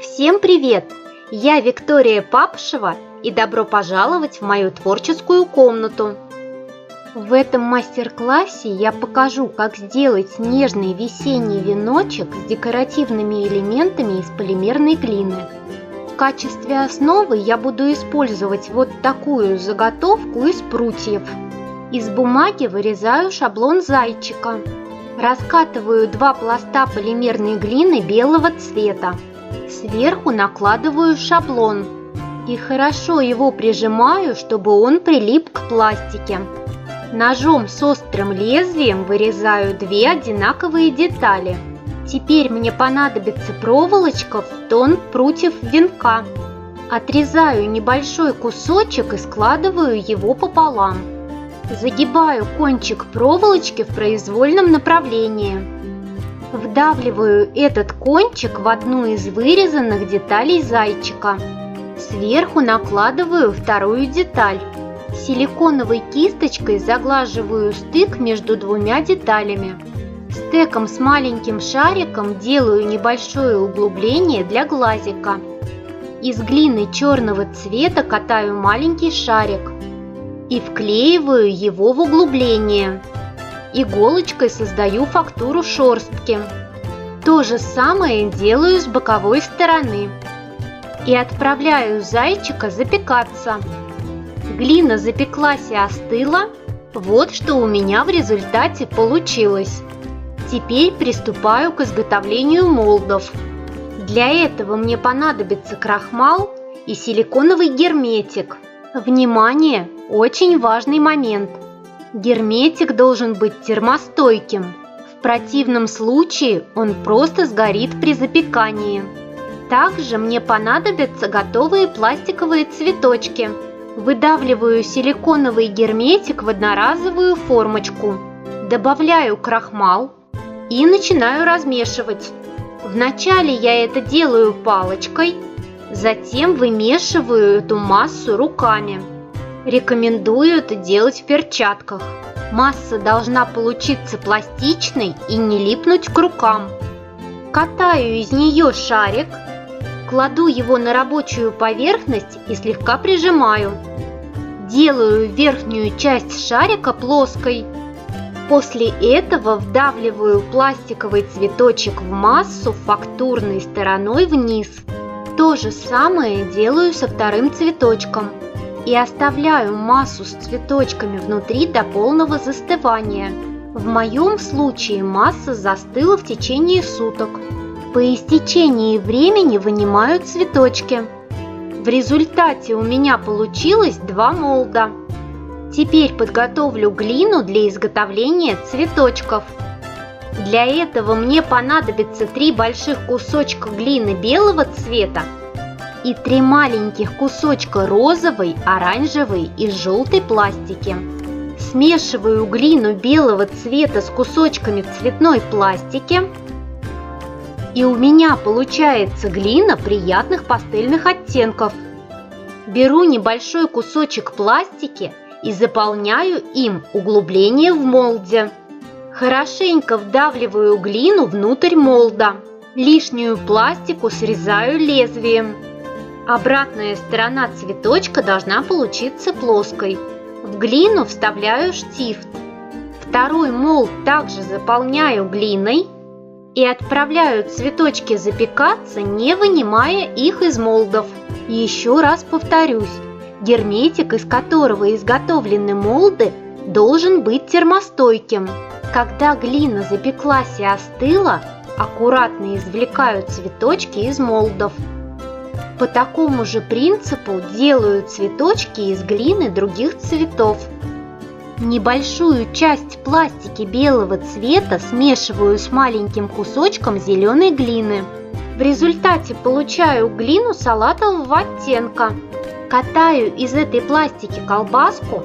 Всем привет! Я Виктория Папшева и добро пожаловать в мою творческую комнату. В этом мастер-классе я покажу, как сделать нежный весенний веночек с декоративными элементами из полимерной глины. В качестве основы я буду использовать вот такую заготовку из прутьев. Из бумаги вырезаю шаблон зайчика. Раскатываю 2 пласта полимерной глины белого цвета. Сверху накладываю шаблон и хорошо его прижимаю, чтобы он прилип к пластике. Ножом с острым лезвием вырезаю 2 одинаковые детали. Теперь мне понадобится проволочка в тон прутьев венка. Отрезаю небольшой кусочек и складываю его пополам. Загибаю кончик проволочки в произвольном направлении. Вдавливаю этот кончик в одну из вырезанных деталей зайчика. Сверху накладываю вторую деталь. Силиконовой кисточкой заглаживаю стык между 2 деталями. Стеком с маленьким шариком делаю небольшое углубление для глазика. Из глины черного цвета катаю маленький шарик и вклеиваю его в углубление. Иголочкой создаю фактуру шерстки. То же самое делаю с боковой стороны. И отправляю зайчика запекаться. Глина запеклась и остыла. Вот что у меня в результате получилось. Теперь приступаю к изготовлению молдов. Для этого мне понадобится крахмал и силиконовый герметик. Внимание! Очень важный момент. Герметик должен быть термостойким. В противном случае он просто сгорит при запекании. Также мне понадобятся готовые пластиковые цветочки. Выдавливаю силиконовый герметик в одноразовую формочку. Добавляю крахмал и начинаю размешивать. Вначале я это делаю палочкой, затем вымешиваю эту массу руками. Рекомендую это делать в перчатках. Масса должна получиться пластичной и не липнуть к рукам. Катаю из нее шарик, кладу его на рабочую поверхность и слегка прижимаю. Делаю верхнюю часть шарика плоской. После этого вдавливаю пластиковый цветочек в массу фактурной стороной вниз. То же самое делаю со вторым цветочком. И оставляю массу с цветочками внутри до полного застывания. В моем случае масса застыла в течение суток. По истечении времени вынимаю цветочки. В результате у меня получилось 2 молда. Теперь подготовлю глину для изготовления цветочков. Для этого мне понадобится 3 больших кусочка глины белого цвета и 3 маленьких кусочка розовой, оранжевой и желтой пластики. Смешиваю глину белого цвета с кусочками цветной пластики. И у меня получается глина приятных пастельных оттенков. Беру небольшой кусочек пластики и заполняю им углубление в молде. Хорошенько вдавливаю глину внутрь молда. Лишнюю пластику срезаю лезвием. Обратная сторона цветочка должна получиться плоской. В глину вставляю штифт. Второй молд также заполняю глиной и отправляю цветочки запекаться, не вынимая их из молдов. Еще раз повторюсь, герметик, из которого изготовлены молды, должен быть термостойким. Когда глина запеклась и остыла, аккуратно извлекаю цветочки из молдов. По такому же принципу делаю цветочки из глины других цветов. Небольшую часть пластики белого цвета смешиваю с маленьким кусочком зеленой глины. В результате получаю глину салатового оттенка. Катаю из этой пластики колбаску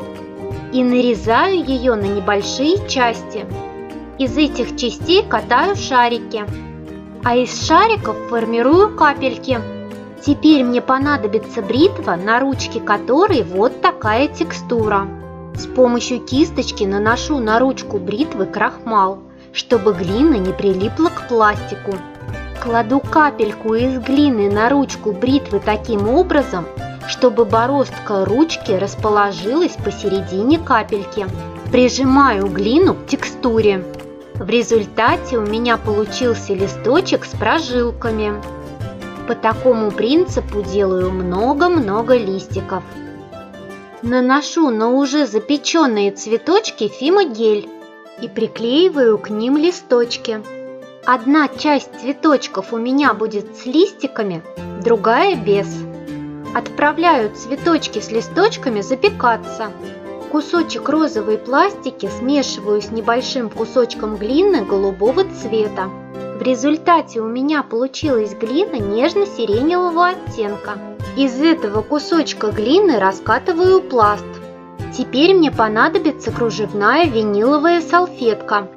и нарезаю ее на небольшие части. Из этих частей катаю шарики, а из шариков формирую капельки. Теперь мне понадобится бритва, на ручке которой вот такая текстура. С помощью кисточки наношу на ручку бритвы крахмал, чтобы глина не прилипла к пластику. Кладу капельку из глины на ручку бритвы таким образом, чтобы бороздка ручки расположилась посередине капельки. Прижимаю глину к текстуре. В результате у меня получился листочек с прожилками. По такому принципу делаю много-много листиков. Наношу на уже запеченные цветочки фимогель и приклеиваю к ним листочки. Одна часть цветочков у меня будет с листиками, другая без. Отправляю цветочки с листочками запекаться. Кусочек розовой пластики смешиваю с небольшим кусочком глины голубого цвета. В результате у меня получилась глина нежно-сиреневого оттенка. Из этого кусочка глины раскатываю пласт. Теперь мне понадобится кружевная виниловая салфетка.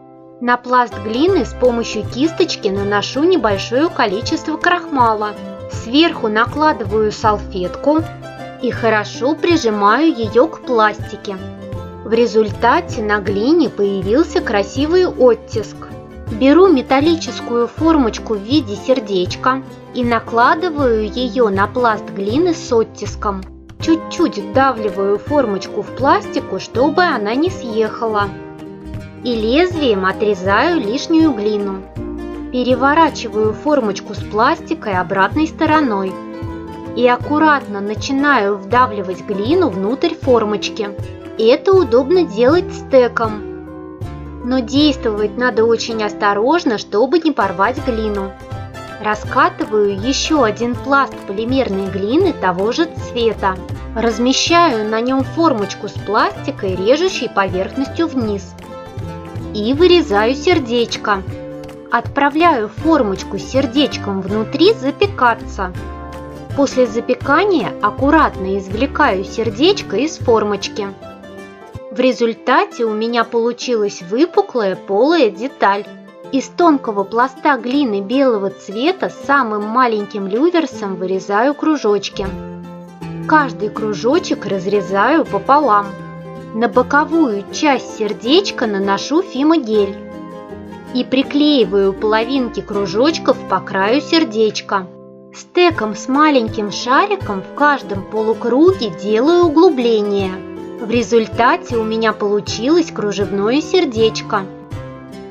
На пласт глины с помощью кисточки наношу небольшое количество крахмала. Сверху накладываю салфетку и хорошо прижимаю ее к пластике. В результате на глине появился красивый оттиск. Беру металлическую формочку в виде сердечка и накладываю ее на пласт глины с оттиском. Чуть-чуть вдавливаю формочку в пластику, чтобы она не съехала. И лезвием отрезаю лишнюю глину. Переворачиваю формочку с пластикой обратной стороной и аккуратно начинаю вдавливать глину внутрь формочки. Это удобно делать стеком, но действовать надо очень осторожно, чтобы не порвать глину. Раскатываю еще один пласт полимерной глины того же цвета. Размещаю на нем формочку с пластикой, режущей поверхностью вниз. И вырезаю сердечко. Отправляю формочку с сердечком внутри запекаться. После запекания аккуратно извлекаю сердечко из формочки. В результате у меня получилась выпуклая полая деталь. Из тонкого пласта глины белого цвета самым маленьким люверсом вырезаю кружочки. Каждый кружочек разрезаю пополам. На боковую часть сердечка наношу фимогель и приклеиваю половинки кружочков по краю сердечка. Стеком с маленьким шариком в каждом полукруге делаю углубление. В результате у меня получилось кружевное сердечко.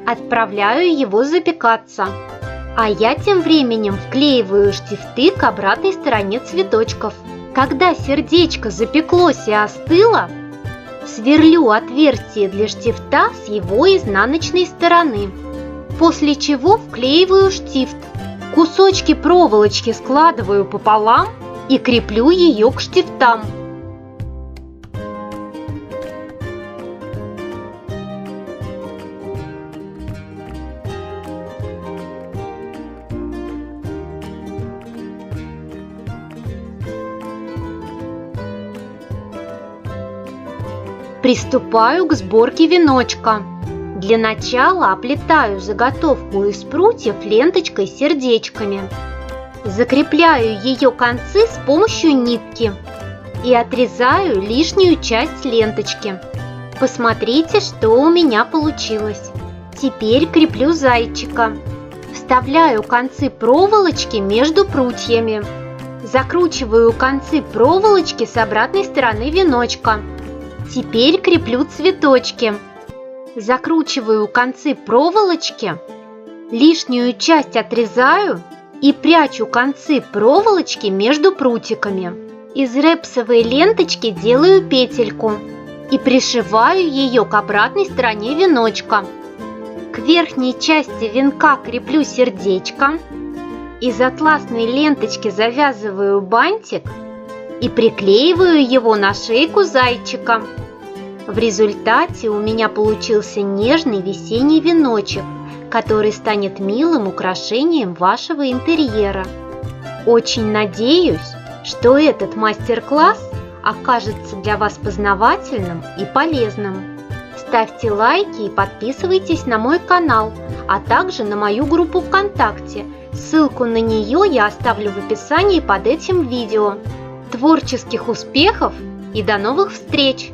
Отправляю его запекаться. А я тем временем вклеиваю штифты к обратной стороне цветочков. Когда сердечко запеклось и остыло, сверлю отверстие для штифта с его изнаночной стороны, после чего вклеиваю штифт. Кусочки проволочки складываю пополам и креплю ее к штифтам. Приступаю к сборке веночка. Для начала оплетаю заготовку из прутьев ленточкой с сердечками. Закрепляю ее концы с помощью нитки и отрезаю лишнюю часть ленточки. Посмотрите, что у меня получилось. Теперь креплю зайчика. Вставляю концы проволочки между прутьями. Закручиваю концы проволочки с обратной стороны веночка. Теперь креплю цветочки. Закручиваю концы проволочки, лишнюю часть отрезаю и прячу концы проволочки между прутиками. Из репсовой ленточки делаю петельку и пришиваю ее к обратной стороне веночка. К верхней части венка креплю сердечко. Из атласной ленточки завязываю бантик и приклеиваю его на шейку зайчика. В результате у меня получился нежный весенний веночек, который станет милым украшением вашего интерьера. Очень надеюсь, что этот мастер-класс окажется для вас познавательным и полезным. Ставьте лайки и подписывайтесь на мой канал, а также на мою группу ВКонтакте. Ссылку на нее я оставлю в описании под этим видео. Творческих успехов и до новых встреч!